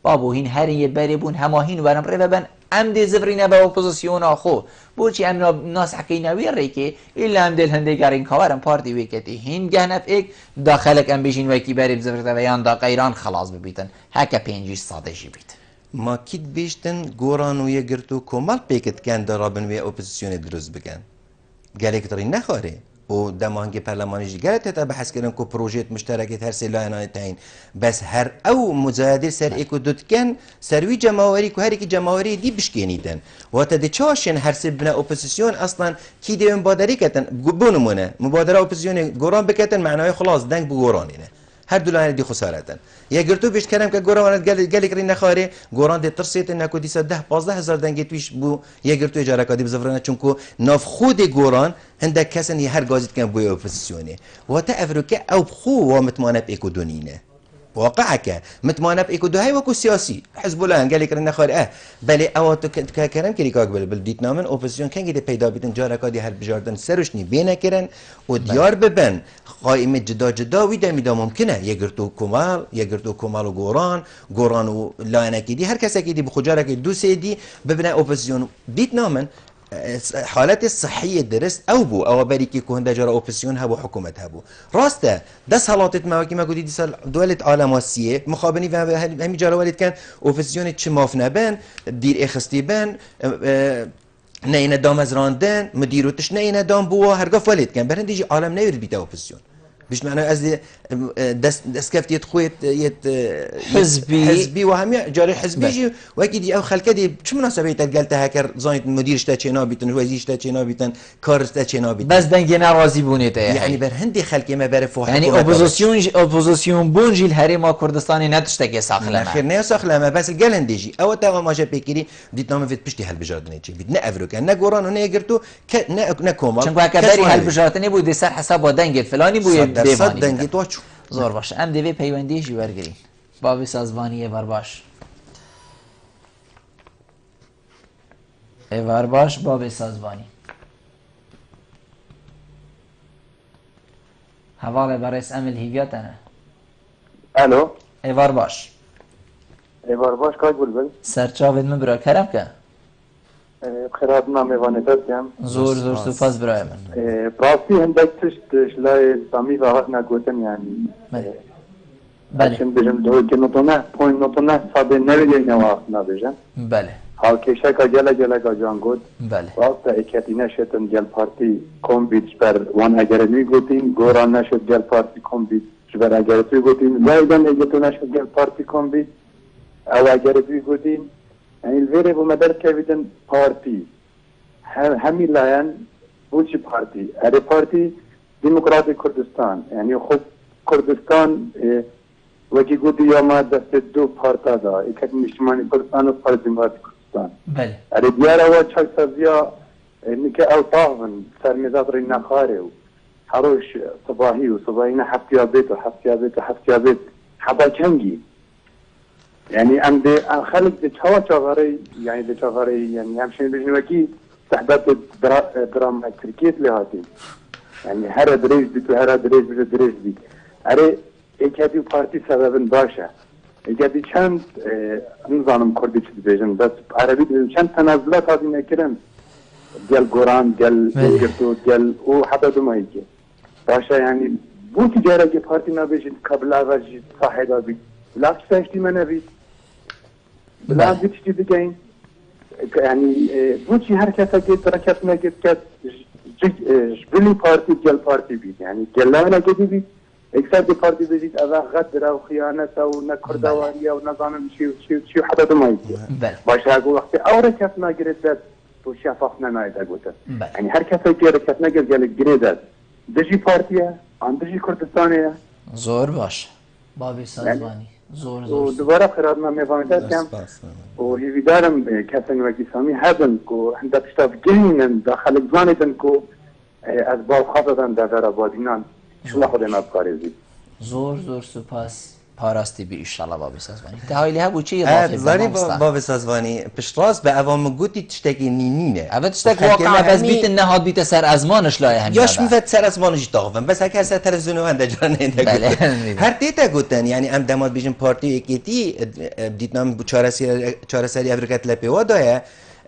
بابو هين هرين يبري بون هما هين ورم ريبا بن ام دي زفرين با اوبوزيسيون اخو بوچي ام ناس حكينا وي ريكي الا ام دل هندي گارين كوارم بارتي ويكتي هين گهنف اك داخلك ام بيجين وكي بري بزفرتا ويان دا قيران خلاص ببيتن هكا 5 ساده جيبيت ما كيد بيشتن گوران و يگرتو كمال بيكت كان درابن وي اوبوزيسيون دروز بكن گالك تري نخاري و دمانگی پارلمانی جیگرت تا بحث کردن کو پروژه مشترکت هر سلاینای تاین بس هر او مزادر سر اکو دوتکن سروی جماهری کو هر کی جماهری دی بشکینیدن و تا دچاشن هر سه بنا اپوزیسیون اصلا کی دی مبادره کتن بونمونه مبادره اپوزیسیون گوران بکتن معنای خلاص دنگ بو گورانینه هر دولار دی خسارتن یا گرتو بیش کردم که گوران گلی کردن نخاره گوران دی ترسیت نکو دی 10-15 هزار دنگ تویش بو یا گرتو اجاره کردی بزفرانه چون کو ناف خود گوران هندک کسان هر گازیت کن بوی اپوزیسیونه و تا افریقا او خو و متمانه اکودونینه واقعك متمانه بايكودو هاي وكو سياسي حزب الله قال لك نخار بل او كلام كلي قبل بديت نامن اوبوزيسيون كان قد پیدا بيتن جارا دي هر بجاردن سرشني بينا كرن وديار ببن قائمه جدا ويدا ميدا ممكنه يگرتو كمال وغوران ولا دي هر كسا دي بخجارك دو سيدي ببنا اوبوزيسيون ديت نامن حالات الصحية درست أو بو أو بريكي كون دجار أوبسيون هبو حكومة هبو راسته دس حالات مواكي ما قدي ديسال دولة عالم آسية مخابني همي جارة والد كان أوبسيون تشماف نبان دير إخستي بان نينا دام از راندن مديرو تش نينا دام بوا هرقف والد كان برهن ديجي عالم نيرد بيتا أوبسيون باش معناه از دسكفت يتخويت حزبي وهم جاري حزبي جي واكيد او خلكه دي شو مناسبه قالت هاكر زايد مدير شتا چنا بيتن وزير شتا چنا بيتن كار شتا چنا بيتن بس دنگي ناراضي بونيته يعني بر هندي خلكه ما بر فوق يعني اوبوزيسيون بونجي الهرم كردستاني نتشتكي ساخله اخير نه ساخله ما بس قال هنديجي او تا ما جا بيكري ديت نام فيت بشتي هالبجاردني تشي بيت نا افروكا نا غوران نا يغرتو نا كوما چون كبري هالبجاردني بود سر حساب دنگ فلاني بود دیوانی دنگی تو چو زور باش ام دیوی پیوندی جی ورگرین بابی سازبانی ور باش ور باش بابی سازبانی حواله برس امل هیگاتنه الو ور باش باش کاج بلبل سرچاوید من برا کرم که خیرات ما میوانه دستم زور سپاس برای من راستی هندک تشت شلای سامی واقعا نگوتن یعنی بله چون بجم دو که نتونه پوین نتونه ساده نویدی نواقع نبیجم بله حال کشه که جله که جان گود بله راست اکتی نشدن جل پارتی کم بیچ بر وان اگر میگوتیم گوران نشد جل پارتی کم بیچ بر اگر توی گوتیم زایدن اگه تو نشد جل پارتی کم بیچ او اگر توی گوتیم يعني الفيري بمدار كابتن بارتي همي لاين بوشي بارتي هذه بارتي ديمقراطي كردستان يعني خب كردستان وكي قلت يوم دست دو بارتا دا اكاد مجتمعي كردستان و بارت ديمقراطي كردستان بله هذه ديارة وچاك سازيا انك او طاغن سرمزات رينا خاري حروش صباحي وصباحينا حفتيا بيت وحفتيا بيت وحفتيا بيت حبا كنجي يعني عند خلق دشاوري يعني دشاوري يعني همشين بجنوكي استحداث درام تركيا لهاتي يعني هر دريج بيت وهر دريج بيت اري اكادي بارتي سبب باشا اكادي چند نظام كردي تبيجن بس عربي چند تنازلات هذه نكرن ديال قران ديال جرتو ديال او حتى دمايكي باشا يعني بو تجارة بارتي نبيجن قبل اغاجي صاحبها بيت لا تشتي منه بيت لا بتشتي بجين يعني بوشي حركة كده ركبنا كده جبلي بارتي جل بارتي بيت يعني جلانا كده بيت اكثر دي بارتي بيت أذا غدر أو خيانة أو نكردوارية أو نظام شيء حدا ما يجي باش أقول وقت أو ركبنا كده بوشي أفقنا ما يدقوته يعني حركة كده ركبنا كده جل دجي بارتيه عندجي كردستانية زور باش بابي سازماني زور دوباره خیرات ما میفهمید کم و هیویدارم کسانی وکی سامی هدن که هنده پشتاف گینن داخل زانیدن که از بال خواهدن در آبادینان شما خود ما بکاریزید زور سپاس پاراستی بی ایشالله بابی سازوانی تهایلی ها بو چی اضافه زاری بابی سازوانی پشتراس به عوام گوتی تشتکی نینینه اوه تشتک واقعا بس بیت نهاد بیت سر ازمانش لایه همین یاش میفت سر ازمانش داغم بس هک هست تلویزیون و هنده جرا نینده گوتن هر دیتا گوتن یعنی ام دماد بیشن پارتی اکیتی دیتنام چاره سری افریقات لپیوا دایه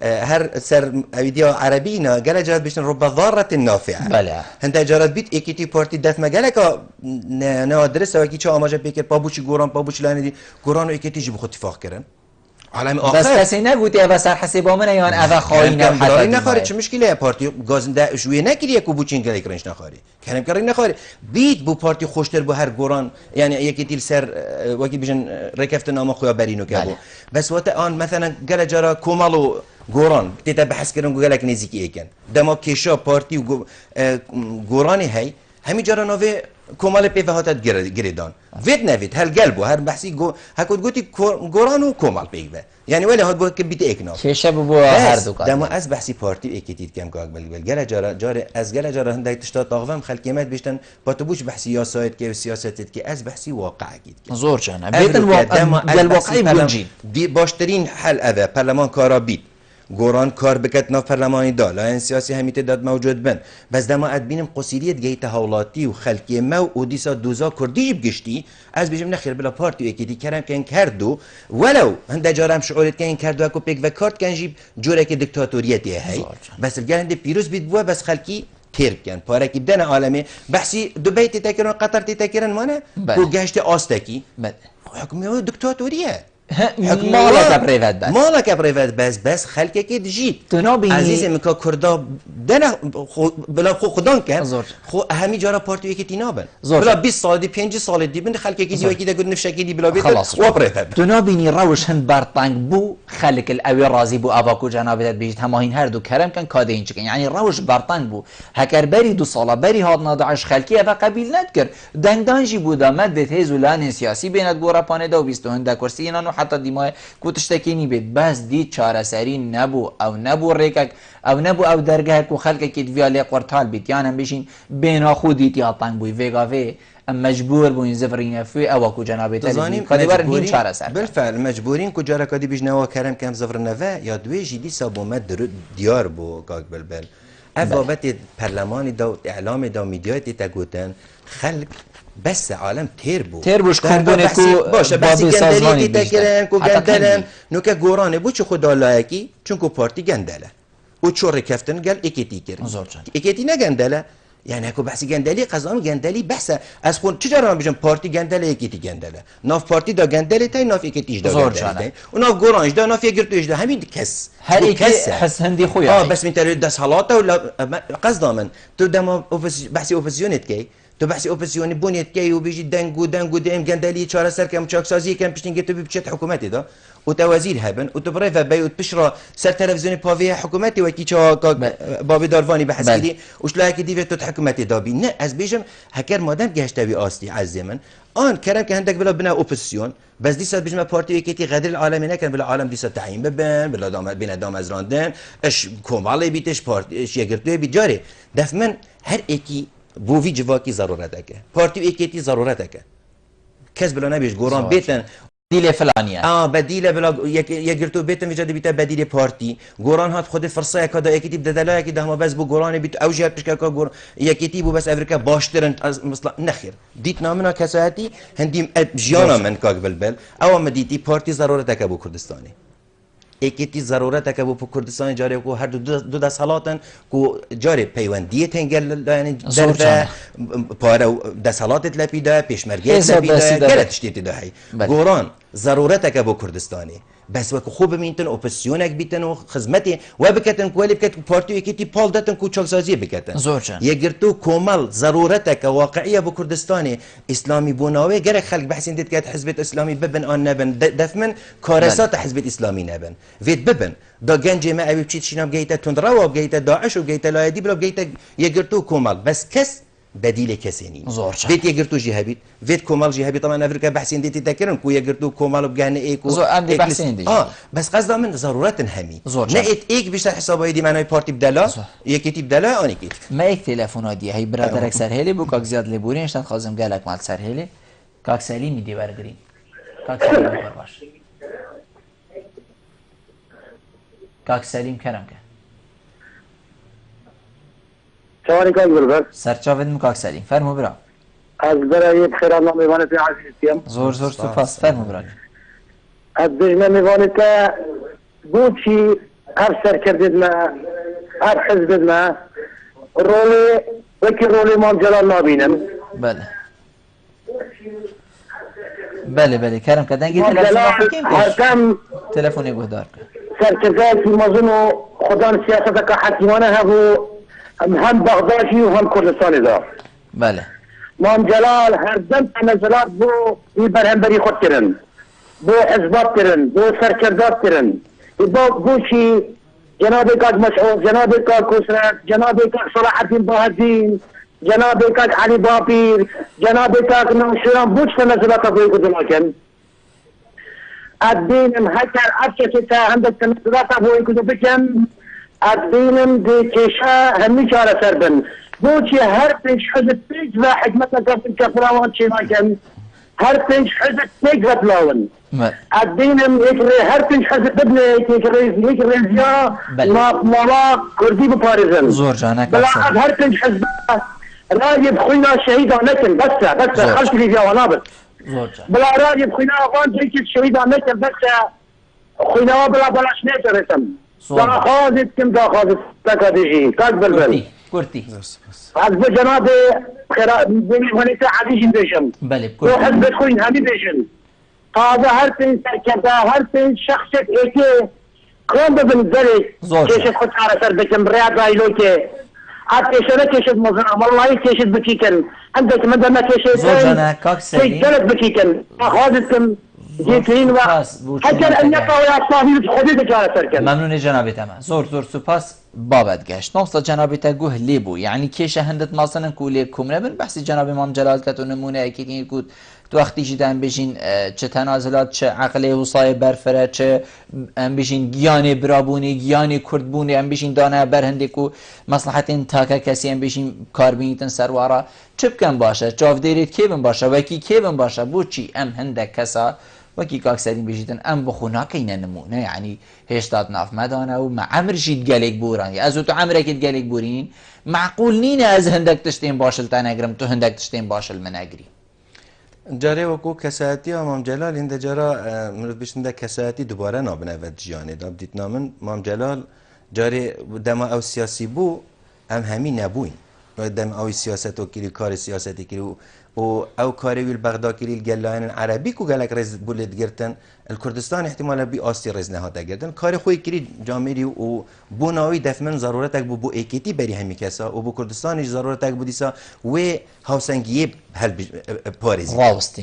هر سر ویديو عربينا قال جرات بيش رب ضارة نافعة بله هنت جرات بيت اكيتي بارتي دف ما قالك نادرس وكي چا اماجه بيكر بابوچي گوران بابوچي لاني دي گوران اكيتي جي بخوت اتفاق كرن عالم آخر بس کسی نگوتی اوه سر حسابا منه یا اوه خواهی نم نخواری چه مشکلیه پارتی گازنده شویه نکریه که بوچین گلی کرنش نخواری کنم کاری نخواری بیت بو پارتی خوشتر بو هر گوران یعنی یکی تیل سر وکی بیشن رکفت نام خویا برینو که بو بس وقت آن مثلا گل جارا کومالو گوران تیتا بحث کردن گلک نزیکی ایکن دما کشا پارتی و گورانی هی همی جارا نوی کومال پی فهاتت گریدان وید نوید هر قلبو هر بحثی هکود گوتی گوران و کومال پی به یعنی ولی هاد بود که بیت اکناف کشه بو هر دو کار دما از بحثی پارتی اکیتید کم کاغ بل گل جارا از گل جارا هندای تشتا طاقم خلکیمت بیشتن پاتوبوش بحثی یاسایت که سیاستت که از بحثی واقع گید زور چنه بیتن واقعی بونجی باشترین حل اوه پارلمان کارا بیت گوران کار بکت ناف پارلمانی دا لاین سیاسی همیت داد موجود بن بس دما اد بینم قصیریت گیت هولاتی و خلقی مو و دیسا دوزا کردی بگشتی از بیشم نخیر بلا پارتی اکیدی کرم کن کردو ولو هند جارم شعورت کن کردو اکو پیک و کارت کن جیب جوره که دیکتاتوریتی هی بس الگرند پیروز بید بوا بس خلقی تیر کن پاره کی بدن عالمه بحثی دبی تتکرن قطر تتکرن مانه کو گشت آستکی حکم دیکتاتوریه مالك بريفت بس مالك بريفت بس خلقك جيت تنابيني عزيزي مكا كردا دنا بلا خودان كان زور. خو همي جارا بارتي يكي تنابن زور. بلا 20 سال دي 5 سال دي بن خلقك دي وكي دا قد نفشكي دي بلا بيت خلاص وبريفت تنابيني روش هند برطانك بو خلك الاوي راضي بو اباكو جنابت بيجت هماهين هر دو كرم كان كادين چكن يعني روش برطانك بو هكر بري 2 سال بري هاد نادعش خلقي ابا قبيل ندكر دنگدانجي بودا مد هزولان سياسي بينت گورا پانه دا و 20 هند كرسي انو حتى ديما کو تشتكيني بيت بس دي چاره سري نبو او نبو ريكك او نبو او درگه کو خلق كيت فيالي قرطال بيت يعني هم بيشين بينا خودي تي طنگ بو فيغا في مجبور بو زفرين في او کو جنابت تزانیم مجبورين چاره سر بالفعل مجبورين کو جارا کدی بجنوا کرم کم زفر نوا یا دوی جدی سابومت دیار بو کاک بلبل افابت پرلمانی دا اعلام دا میدیات تا گوتن خلق بس عالم تیر بو بوش کمبونه کو باشه بسی گندلی کی تکرن کو گندلن نو که گورانه بو چه خدا لایکی چون کو پارتی گندله او چور کفتن گل اکیتی کرد اکیتی نه گندله يعني هكو بحث جندلي قصدهم جندلي بحث از خون چجرا بيجن بارتي جندله يكيتي جندله ناف بارتي دا جندله تاي ناف يكيتيش دا جندله وناف گورانج دا ناف يگرتوش دا همين كس هر اكي حس هندي خويا بس من ترى دس حالاته ولا قصدهم من تو دما بحث اوفيسيونيت كي تو بحث اوفيسيوني بونيت كي وبيجي دنگو دايم جندلي چاره سر كم چاك سازي كم پشتين گتو بچت حكومتي دا وتوازير هبن وتبريفا بيوت بشرا سر تلفزيوني باوي حكومتي وكي چا بابي دارواني بحث كدي وش لايك دي تو حكومتي دابي نه از بيجم هكر مادام گشتوي اصلي عزمن ان كرم که هندك بلا بنا اوبوزيسيون بس دي سات بيجم بارتي كيتي غادر العالم هناك بلا عالم دي سات تعيين ببن بلا دام بين دام ازراندن اش كومالي بيتش بارتي اش يگرتو بيجاري دفمن هر اكي بوفي جواكي ضرورتك بارتي اكيتي ضرورتك كاس بلا نبيش قران بيتن بديله فلانيه بديله بلا يگرتو بيتن وجد بيتا بديله بارتي قران هات خود فرصه كدا اكيتي بدلا اكيد هم بس بو قران بيت اوجه بشكا قران يكيتي بو بس افريكا باشترن مثلا نخير ديت نامنا كساتي هندي جيانا من كاك بلبل او مديتي بارتي ضرورتك ابو كردستاني اكيتي ضرورتك ابو كردستان جاري کو هر دو دست حالاتن کو جاري پیوندی تنگل يعني درفه پاره دست حالات لپیده پیشمرگی لپیده گلت شتیت دهی گوران ضرورتك ابو كردستاني بس وك خوب مينتن اوبسيونك بيتن وخدمتي وبكتن كولي بكت بارتي كيتي بالدتن كو تشالسازي بكتن زورجان يگرتو كومل ضرورتك واقعيه بو كردستاني اسلامي بوناوي غير خلق بحسين ديت كات حزب اسلامي ببن ان نبن دفمن كارثات حزب اسلامي نبن فيت ببن دا گنجي ما ابي بچيت شينام گيتا تندرا وگيتا داعش وگيتا لايدي بلا گيتا يگرتو كومل بس كس بديل كسيني فيت يقرتو جهابيت فيت كومال جهابي طبعا افريكا بحسين دي تذكرن كو يقرتو كومال بجهن ايكو عندي بحسين دي بس قصدا من ضرورات همي نقيت ايك باش حسابي دي معناي بارتي بدلا يكيتي بدلا اني كيت ما ايك تليفونات دي هي برادرك سرهلي بو كاك زياد لبورين شتن خازم قالك مال سرهلي كاك سليم دي برغري كاك سليم باش كاك سليم كرمك ثواني كان بالبر سرچاوت مكاك سليم فرمو برا از برای بخیر الله میوانه في عزیزیم زور سپاس فرمو برا از بجنه میوانه تا بوچی هر سرکردید ما هر حزبید ما رولی وکی رولی مام جلال نابینم بله کرم که دنگی تلفون تلفونی گهدار سرکردید مازنو خدان سیاست که حکیمانه هبو هم بغدادی و هم کردستانی دار بله مام جلال هر دم تنزلات بو برهنبری خود کرن بو حزبات کرن بو سرکردات کرن بو چی جناب کاک مسعود جناب کاک کسرت جناب کاک صلاح الدین باهدین جناب کاک علی باپیر جناب کاک نوشیران بو چی تنزلات بو کدوم کن الدين هكر أبشكتا عندك تنزلات بو کدوم بکن الدينم دي كيشا همي شارة سربن بوشي هر بيش حزب بيج واحد مثلا قبل كفراوان شي ما كان هر بيش حزب بيج غتلاون الدينم يكري هر بيش حزب ابن يكري زيا ما كردي بباريزن زور جانك بلا هر بيش حزب رايب خوينا شهيد نكن بس خلف لي زيا ونابت بلا رايب خوينا وان جيكي شهيد نكن بس خوينا بلاش نيتر اسم داخازت كم داخازت تكاديجي كاك بلبل كورتي از بجناب بني هنيتا عديجين بيشم بله كورتي حزب خوين همي بيشن تازه هر پین سرکرده هر پین شخص ایکی کام ببین دلی کشید خود کار سر بکن برای دایلو که اتشاره کشید مزنم والله کشید بکیکن عندك مدى ما كشید زوجنا كاكسرين تجرت بکیکن خواهدتم جيتين و حتى ان يطلعوا صاحب خودی بجاره سرکن ممنون جنابت اما زور سپاس بابت گشت نقطه جنابت گوه لیبو یعنی کیش هندت مثلا کولی کومنه بن بحث جناب امام جلال کتون نمونه اکیدین کود تو وقتی جدن بشین چه تنازلات چه عقل حصای برفره چه ام بشین گیان برابونی گیان کردبونی ام بشین دانه برهنده کو مصلحت تاکا کسی ام بشین کاربینیتن سروارا چه بکن باشه جاف دیرید کی بن باشه وکی کی بن باشه بو چی ام هنده کسا وکی کاکسرین بجیدن ام بخونا کینه نمونه یعنی هشتاد ناف مدانه و مع عمر جید گلیک بوران از تو عمرك گلیک بورین معقول نینه از هندک تشتین باشل تنگرم تو هندک تشتین باشل من اگری جاره وکو کساتی امام جلال این جرا مرد بشنده کساتی دوباره نابنه و جیانه داب دیت نامن امام جلال جاره دما او سیاسی بو ام همین نبوین دم او سیاست و کلی کار سیاستی کلی و او کاری ویل بغداد کلی الجلاین عربی کو گلک رز بولد گرتن الکردستان احتمالا بی آسی رز نهاده گردن کار خوی کلی جامعی و بوناوی دفمن ضرورتک بو ایکیتی بری همی کسا و بو کردستانش ضرورتک بو دیسا و هاوسنگی هل پاریزی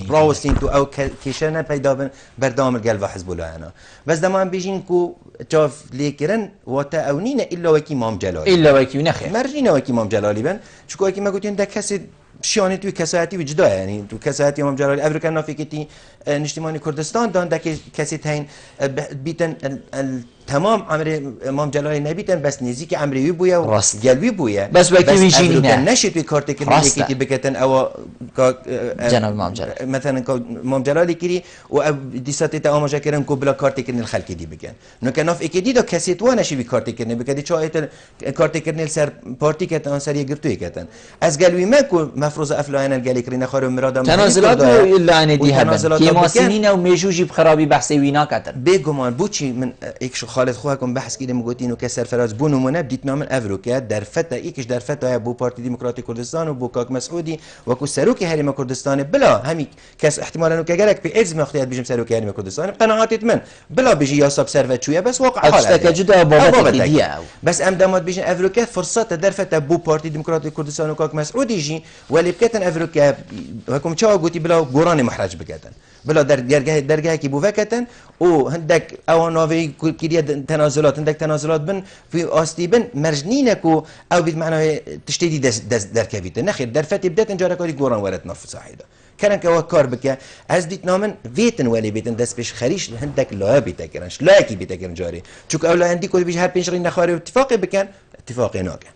راوستین تو او کشانه پیدا بن بردام الجلوه حزب الله انا بس دمان بیجین کو چاف لیکرن و تا اونین الا وکی امام جلالی الا وکی نخیر مرجین وکی امام جلالی بن چون وکی ما گفتیم ده کسی شیانی توی کساتی وجوده یعنی تو کساتی امام جلالی افریقا نافیکتی نشتیمانی کردستان دان ده کسی تاین بیتن تمام عمر امام جلالی نبیتن بس نزیک عمری بویه و گلوی بویه بس وکی ویجینی نه نشید توی کارت کردن یکی بکتن او جناب امام جلالی مثلا امام جلالی کری و دیساتی تا آماجه کردن کو بلا کارت کردن الخلقی دی بکن نو کناف اکیدی دو کسی تو نشی بی کارت کردن بکدی چایت کارت کردن سر پارتی کتن سر یگرتوی کتن از گلوی ما کو مفروض افلاین الگلی کرین خار مرادم تنازلات الا ان دی هبن کی ماسینین و میجوجی بخرابی بحث وینا کتن بگمان بوچی من ایکش خالد خواهکم بحث کردیم گفتین و که سرفراز بو نمونه بدیت نام افریقا در فتا ایکش در فتا بو پارتی دموکراتی کردستان و بو کاک مسعودی و کو سروک حریم کردستان بلا همی کس احتمالاً که گلک به از مختیات بیشم سروک حریم کردستان قناعتت من بلا بيجي ياسب سرفت شويه بس واقع حال جدا بابت بس ام دامات بيجي افريقيا فرصه درفت بو بارتي ديمقراطي كردستان وكاك مسعود يجي واللي بكتن افريقيا هكم تشاو قلتي بلا قران محرج بكتن بلا درجه كي بو فكتن و هندك او نوفي كيريا تنازلات عندك تنازلات بن في استي بن مرجنينكو او بمعنى تشتدي در كبيت نخير درفت بدات جاركاري قران ورت نف صحيده كان كوا كار بك از ديت نامن فيتن ولي بيتن دس بيش خريش هندك لا بيتكرنش لاكي بيتكرن جاري چوك اولا عندي كل بيش هر بيش رين خاري اتفاقي بكن اتفاقي ناكن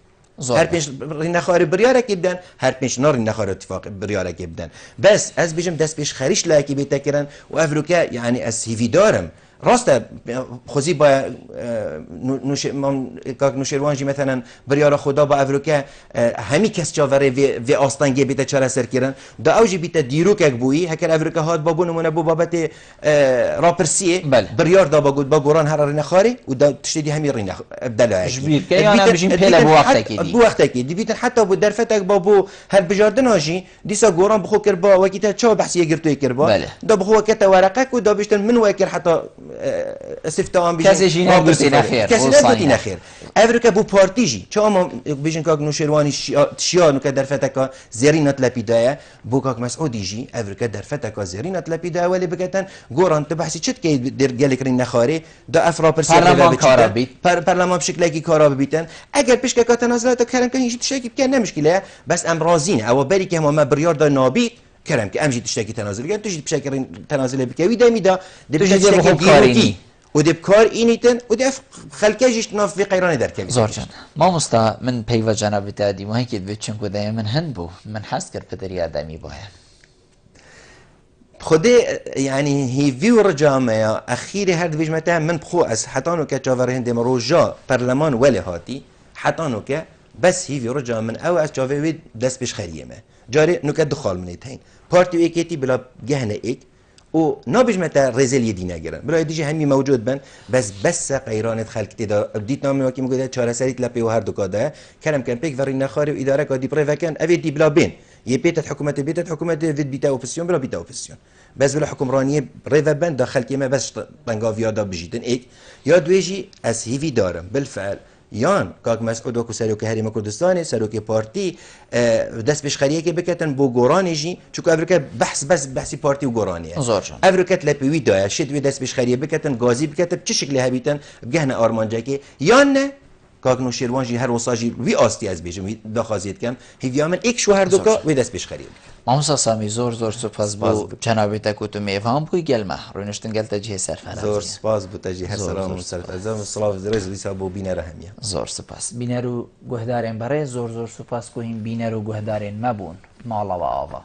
هر بيش رين خاري بريارك يبدن هر بيش نار رين خاري اتفاق بريارك يبدن بس از بيجم دس بيش خريش لاكي بيتكرن وافريقيا يعني از هيفي دارم راسته خوزی با نوشیروانجی مثلا بریار خدا با افریقا همی کس جاوره و آستانگی بیت چرا سر کردن دا اوجی بیت دیرو که بویی هکر افریقا هات بابون نمونه بو بابت راپرسیه بریار دا با گوران هر رین خاری و دا تشدی همی رین بدلای جبیر که یعنی بجیم پله بو وقت کی بو وقت کی دی بیت حتی بو درفتک بابو هر بجاردن هاجی دیسا گوران بخو کر با وقتی چا بحثی گرتوی کر با دا بخو کت ورقه کو دا بیشتر من وکر حتی استفتاء بيجي كاسي جينا قلتين أخير كاسي أخير أفريقيا بو بارتيجي شو أما بيجين كاك نوشيرواني شيان وكا درفتكا زيرينة لبيدايا بو كاك مسعود يجي أفريقيا درفتكا زيرينة لبيدايا ولي بكتن غوران تبحثي شت كي دير جالك رين نخاري دا أفرا برلمان كارابي برلمان بشكل كي كارابي بيتن أجل بيش كا تنازلات كلام كان يجي تشكي كان مشكلة بس أم رازين أو بالي كهم ما بريار دا نابيت كلام كأمجي تشتكي تنازل كان تجي بشكل تنازل بكوي دايما دا بشكل ودي بكار إنيتن ودي خلكاجيش تناف في قيران در كبير زورجان ما مستا من بيوا جناب تادي ما هيك بيتشن كده من هنبو من حس كر بدري آدمی باید خدي يعني هي فيو رجامة أخيرا هرد بيجمتها من بخو أس حتانو كجاور هندي مروجا برلمان ولا هاتي حتانو ك بس هي فيو رجامة من أو أس جاوي دس بيش خريمة جاري نكد دخال من يتهين بارتي ويكيتي بلا جهنة إيك و نابج متى رزيل يدينا جرن بلا يديجي همي موجود بن بس قيرانت خلق تدا بديت نام وكي مقولة چهار سريت لبي وهر دكاده كلام كان بيك فرين نخاري وإدارة كادي بريفا كان أبي دي بلا بين يبيت حكومة فيد بيتا أوبسيون بلا بيتا أوبسيون بس بلا حکمرانی ریو بند داخل کیما بس طنگاویا دا بجیتن ایک یا دویجی از هیوی دارم بالفعل یان کاک مسعود وکو سروک هریم کردستان سروک پارتی دست بشخریه که بکتن بو گورانی جی چون افریقا بس بحثی پارتی و گورانیه افریقا لپوی دایا شد و دست بشخریه بکتن گازی بکتن چه شکلی هبیتن بگهنه آرمانجا که یان نه کاک نوشیروان جی هر وصاجی وی آستی از بیجم دخوازیت کم هیویامن ایک شوهر دوکا و دست بشخریه ماموسا سامی زور سپاس بو جنابی تکو تو میفهم بوی گلمه رونشتن گل تجهیز سرفرازی زور سپاس بو تجهیز سلام و سرفرازی و صلاف زرز لیسا بو بینه رحمیه زور سپاس بینه رو گهدارین برای زور سپاس کو این بینه رو گهدارین مبون مالا و آوا